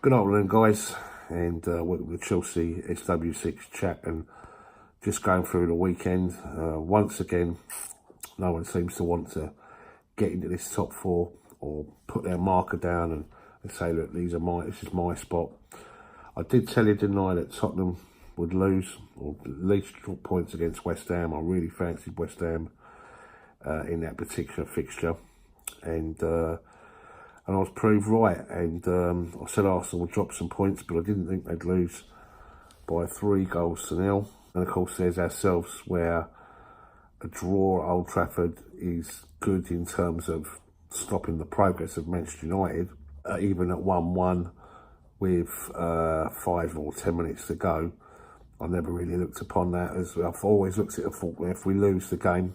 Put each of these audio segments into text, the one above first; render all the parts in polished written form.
Good afternoon, guys, and welcome to Chelsea SW6 Chat. And just going through the weekend, once again, no one seems to want to get into this top four or put their marker down and say, look, this is my spot. I did tell you, didn't I, that Tottenham would lose or at least drop points against West Ham. I really fancied West Ham in that particular fixture, and I was proved right. And I said Arsenal would drop some points, but I didn't think they'd lose by 3-0. And of course, there's ourselves, where a draw at Old Trafford is good in terms of stopping the progress of Manchester United, even at 1-1 with 5 or 10 minutes to go. I never really looked upon that as I've always looked at it and thought, well, if we lose the game,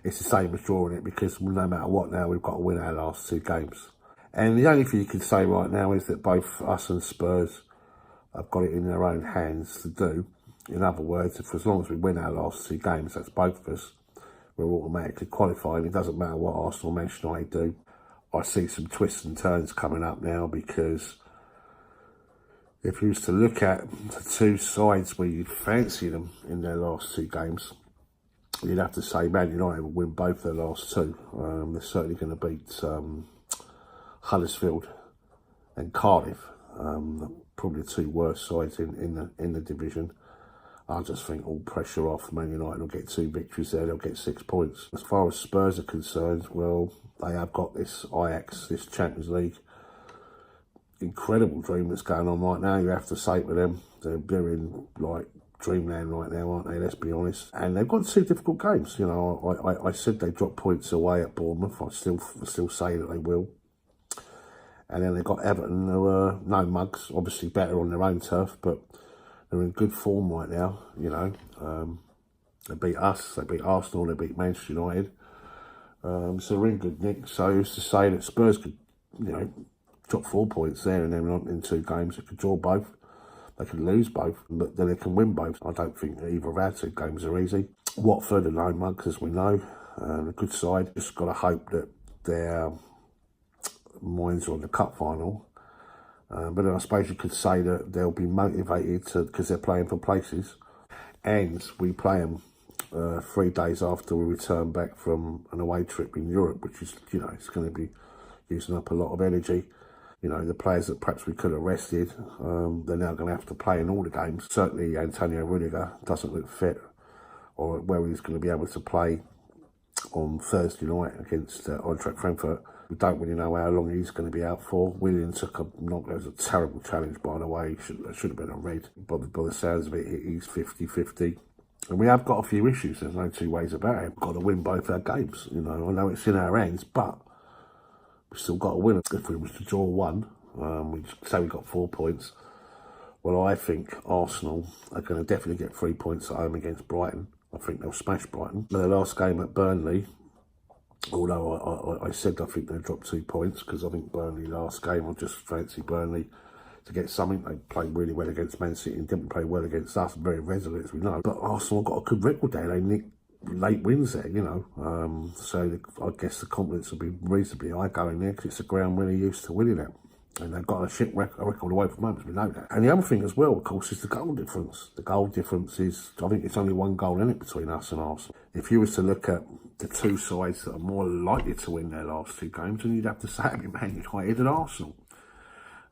it's the same as drawing it, because no matter what now, we've got to win our last 2 games. And the only thing you can say right now is that both us and Spurs have got it in their own hands to do. In other words, if as long as we win our last 2 games, that's both of us, we're automatically qualifying. It doesn't matter what Arsenal or Manchester United do. I see some twists and turns coming up now, because if you was to look at the 2 sides where you fancy them in their last 2 games, you'd have to say Man United will win both their last 2. They're certainly going to beat Huddersfield and Cardiff, probably the 2 worst sides in the division. I just think all pressure off. Man United will get 2 victories there, they'll get 6 points. As far as Spurs are concerned, well, they have got this Ajax, this Champions League incredible dream that's going on right now. You have to say to them, they're in like dreamland right now, aren't they? Let's be honest. And they've got 2 difficult games. You know, I said they dropped points away at Bournemouth. I still say that they will. And then they've got Everton, who are no mugs, obviously better on their own turf, but they're in good form right now. You know, they beat us, they beat Arsenal, they beat Manchester United. So they're in good nick. So it's to say that Spurs could, you know, drop 4 points there, and then in 2 games they could draw both. They can lose both, but then they can win both. I don't think either of our 2 games are easy. Watford are no mugs, as we know, a good side. Just got to hope that their minds are on the cup final. But then I suppose you could say that they'll be motivated because they're playing for places. And we play them 3 days after we return back from an away trip in Europe, which is, you know, it's going to be using up a lot of energy. You know, the players that perhaps we could have rested, they're now going to have to play in all the games. Certainly Antonio Rudiger doesn't look fit, or where he's going to be able to play on Thursday night against Eintracht Frankfurt. We don't really know how long he's going to be out for. Willian took a knock. It was a terrible challenge, by the way. It should have been a red. By the sounds of it, he's 50-50. And we have got a few issues. There's no 2 ways about it. We've got to win both our games. You know, I know it's in our hands, but we've still got to win. If we was to draw 1, we say we got 4 points. Well, I think Arsenal are going to definitely get 3 points at home against Brighton. I think they'll smash Brighton. Their last game at Burnley, although I said I think they'll drop 2 points, because I think Burnley last game, I just fancy Burnley to get something. They played really well against Man City and didn't play well against us, very resolute as we know. But Arsenal got a good record there. They nicked late wins there, you know. So I guess the confidence will be reasonably high going there, because it's a ground where they're used to winning it. And they've got a shit record away from home, as we know that. And the other thing as well, of course, is the goal difference. The goal difference is, I think it's only 1 goal in it between us and Arsenal. If you was to look at the 2 sides that are more likely to win their last 2 games, then you'd have to say it'd be Man United and Arsenal.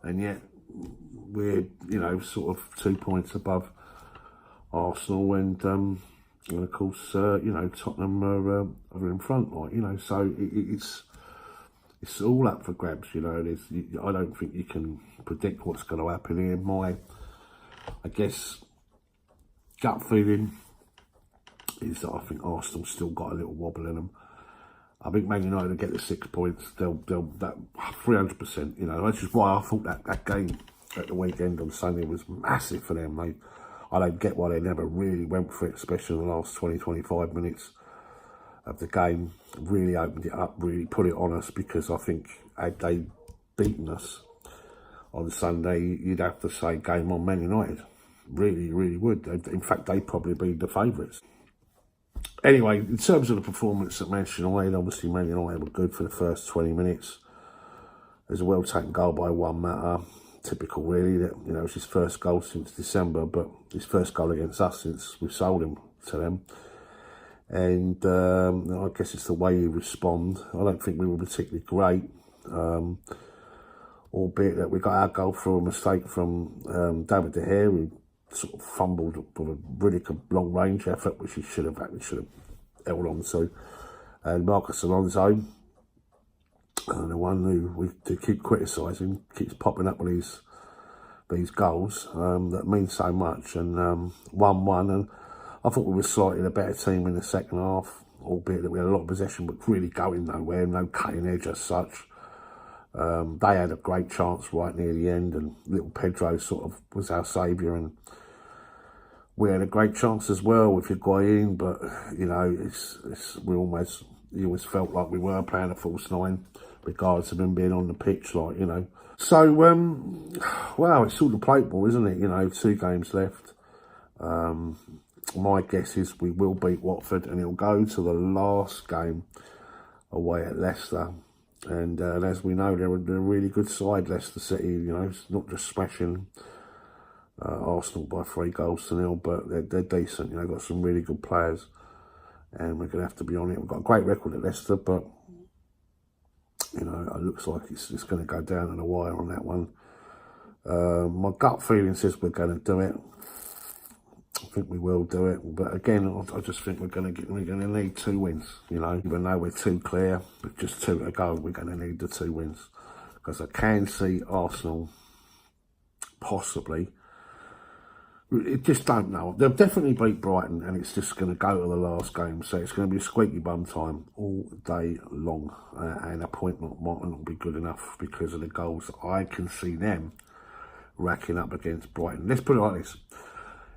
And yet, we're, you know, sort of 2 points above Arsenal, and of course, you know, Tottenham are in front, like, you know, so it's all up for grabs, you know. I don't think you can predict what's going to happen here. My, I guess, gut feeling is that I think Arsenal still got a little wobble in them. I think Man United will get the 6 points. They'll that 300%, you know. That's just why I thought that game at the weekend on Sunday was massive for them. I don't get why they never really went for it, especially in the last 20-25 minutes of the game. Really opened it up, really put it on us, because I think had they beaten us on Sunday, you'd have to say game on Man United. Really, really would. In fact, they'd probably be the favourites. Anyway, in terms of the performance at Manchester United, obviously Man United were good for the first 20 minutes. There's a well-taken goal by Juan Mata. Typical, really. That, you know, it's his first goal since December, but his first goal against us since we sold him to them. And I guess it's the way you respond. I don't think we were particularly great, albeit that we got our goal through a mistake from David De Gea, who sort of fumbled with a really long range effort, which he should have held on to. And Marcus Alonso, the one who we to keep criticising, keeps popping up with these goals that mean so much. And 1-1, and I thought we were slightly the better team in the second half, albeit that we had a lot of possession, but really going nowhere, no cutting edge as such. They had a great chance right near the end, and little Pedro sort of was our saviour, and we had a great chance as well with Higuain, but you know, you always felt like we were playing a false nine, regardless of him being on the pitch, like, you know. So, well, it's all the plate ball, isn't it? You know, 2 games left. My guess is we will beat Watford, and it'll go to the last game away at Leicester. And as we know, they're a really good side, Leicester City. You know, it's not just smashing Arsenal by 3-0, but they're decent. You know, got some really good players, and we're going to have to be on it. We've got a great record at Leicester, but you know, it looks like it's going to go down to the wire on that one. My gut feeling says we're going to do it. I think we will do it, but again, I just think we're going to need 2 wins. You know, even though we're 2 clear, with just 2 to go, we're going to need the 2 wins, because I can see Arsenal possibly. Just don't know. They'll definitely beat Brighton, and it's just going to go to the last game. So it's going to be squeaky bum time all day long, and a point might not be good enough because of the goals I can see them racking up against Brighton. Let's put it like this.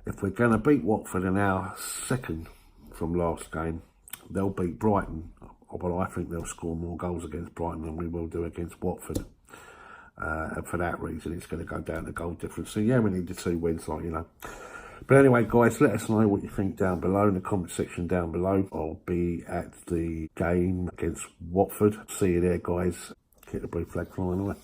If we're going to beat Watford in our second from last game, they'll beat Brighton. But I think they'll score more goals against Brighton than we will do against Watford. And for that reason, it's going to go down to goal difference. So, yeah, we need the 2 wins, like, you know. But anyway, guys, let us know what you think down below in the comment section down below. I'll be at the game against Watford. See you there, guys. Keep the blue flag flying away.